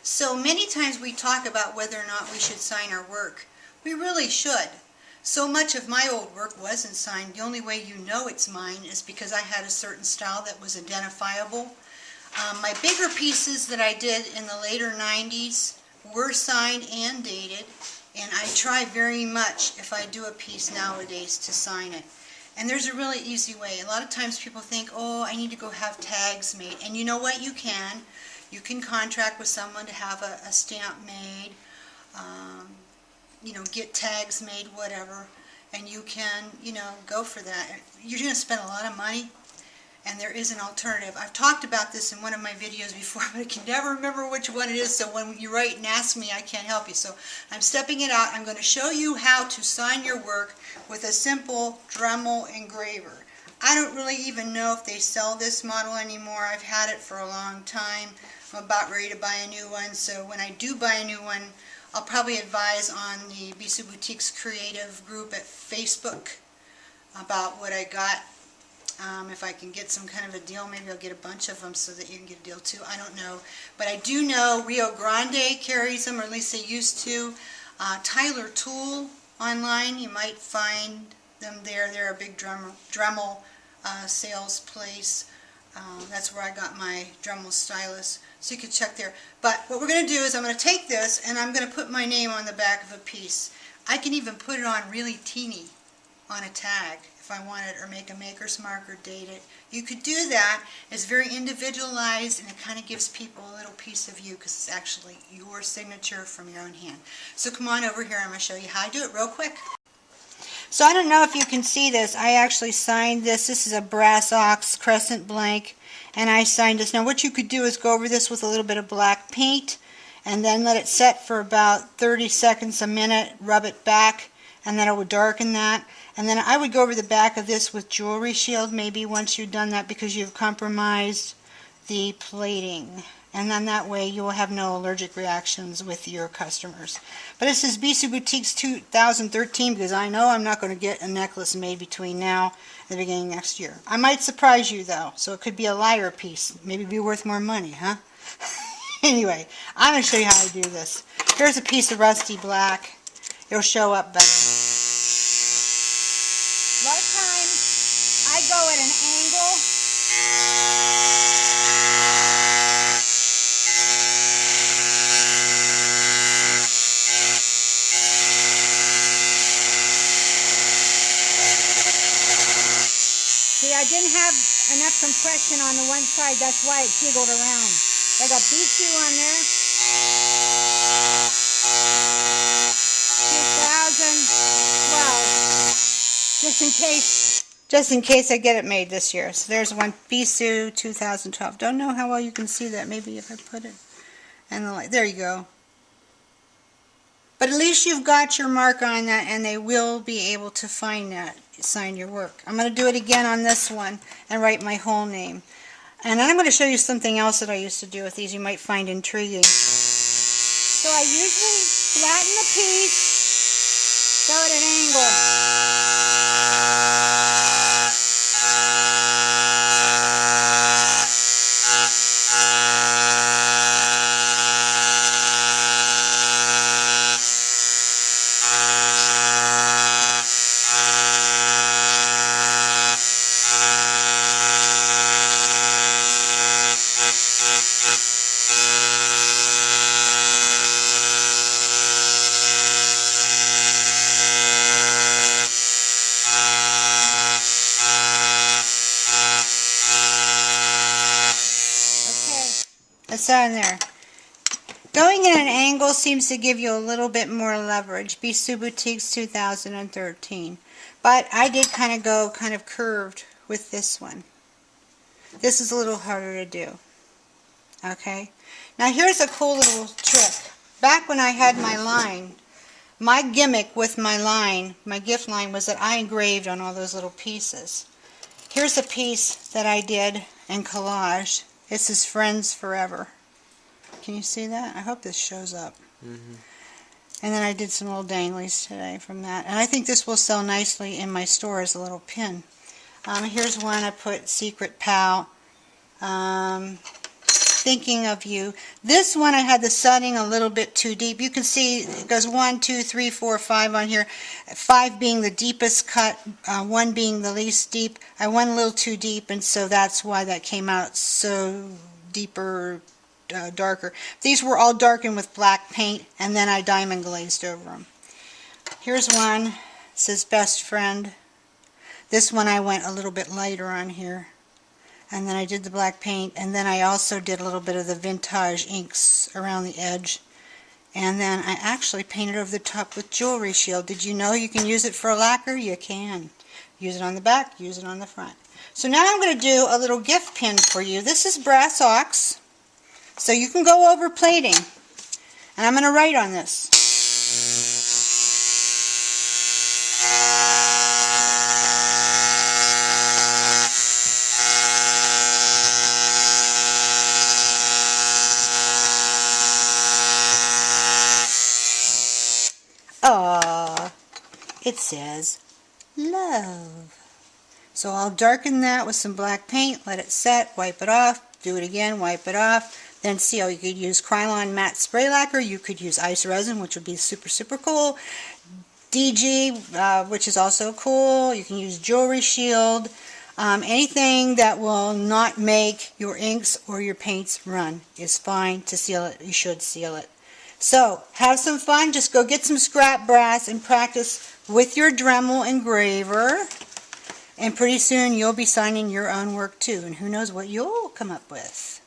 So many times we talk about whether or not we should sign our work. We really should. So much of my old work wasn't signed. The only way you know it's mine is because I had a certain style that was identifiable. My bigger pieces that I did in the later 90s were signed and dated, and I try very much if I do a piece nowadays to sign it. And there's a really easy way. A lot of times people think, oh, I need to go have tags made. And you know what? You can. You can contract with someone to have a stamp made, get tags made, whatever. And you can, go for that. You're going to spend a lot of money, and there is an alternative. I've talked about this in one of my videos before, but I can never remember which one it is, so when you write and ask me, I can't help you. So I'm stepping it out. I'm going to show you how to sign your work with a simple Dremel engraver. I don't really even know if they sell this model anymore. I've had it for a long time. I'm about ready to buy a new one, so when I do buy a new one, I'll probably advise on the Bisou Boutiques Creative group at Facebook about what I got. If I can get some kind of a deal, maybe I'll get a bunch of them so that you can get a deal too. I don't know. But I do know Rio Grande carries them, or at least they used to. Tyler Tool online, you might find them there. They're a big Dremel sales place. That's where I got my Dremel stylus, so you can check there. But what we're going to do is I'm going to take this and I'm going to put my name on the back of a piece. I can even put it on really teeny on a tag if I want it, or make a maker's mark or date it. You could do that. It's very individualized, and it kind of gives people a little piece of you because it's actually your signature from your own hand. So come on over here. I'm going to show you how I do it real quick. So I don't know if you can see this. I actually signed this. This is a brass ox crescent blank, and I signed this. Now what you could do is go over this with a little bit of black paint and then let it set for about 30 seconds, a minute, rub it back, and then it would darken that. And then I would go over the back of this with Jewelry Shield maybe once you've done that, because you've compromised the plating. And then that way you will have no allergic reactions with your customers. But this is Bisou Boutiques 2013, because I know I'm not going to get a necklace made between now and the beginning of next year. I might surprise you though, so it could be a liar piece. Maybe be worth more money, huh? Anyway, I'm going to show you how I do this. Here's a piece of rusty black. It'll show up better. A lot of times I go at an angle. See, I didn't have enough compression on the one side, that's why it jiggled around. I got Bisou on there. 2012. Just in case I get it made this year. So there's one, Bisou 2012. Don't know how well you can see that. Maybe if I put it and the light. There you go. But at least you've got your mark on that, and they will be able to find that, sign your work. I'm going to do it again on this one and write my whole name. And then I'm going to show you something else that I used to do with these you might find intriguing. So I usually flatten the piece, go at an angle. It's on there. Going at an angle seems to give you a little bit more leverage. Bisou Boutiques 2013. But I did kind of go curved with this one. This is a little harder to do. Okay? Now here's a cool little trick. Back when I had my line, my gimmick with my line, my gift line, was that I engraved on all those little pieces. Here's a piece that I did in collage. This is Friends Forever. Can you see that? I hope this shows up. Mm-hmm. And then I did some little danglies today from that. And I think this will sell nicely in my store as a little pin. Here's one I put Secret Pal. thinking of you. This one I had the setting a little bit too deep. You can see it goes 1, 2, 3, 4, 5 on here. 5 being the deepest cut, 1 being the least deep. I went a little too deep, and so that's why that came out so deeper, darker. These were all darkened with black paint, and then I diamond glazed over them. Here's one. It says Best Friend. This one I went a little bit lighter on here. And then I did the black paint, and then I also did a little bit of the vintage inks around the edge. And then I actually painted over the top with Jewelry Shield. Did you know you can use it for a lacquer? You can. Use it on the back, use it on the front. So now I'm going to do a little gift pin for you. This is brass ox, so you can go over plating. And I'm going to write on this. It says love. So I'll darken that with some black paint, let it set, wipe it off, do it again, wipe it off. Then see how you could use Krylon matte spray lacquer, you could use ice resin, which would be super, super cool. DG, which is also cool. You can use Jewelry Shield. Anything that will not make your inks or your paints run is fine to seal it. You should seal it. So, have some fun. Just go get some scrap brass and practice with your Dremel engraver. And pretty soon you'll be signing your own work too. And who knows what you'll come up with.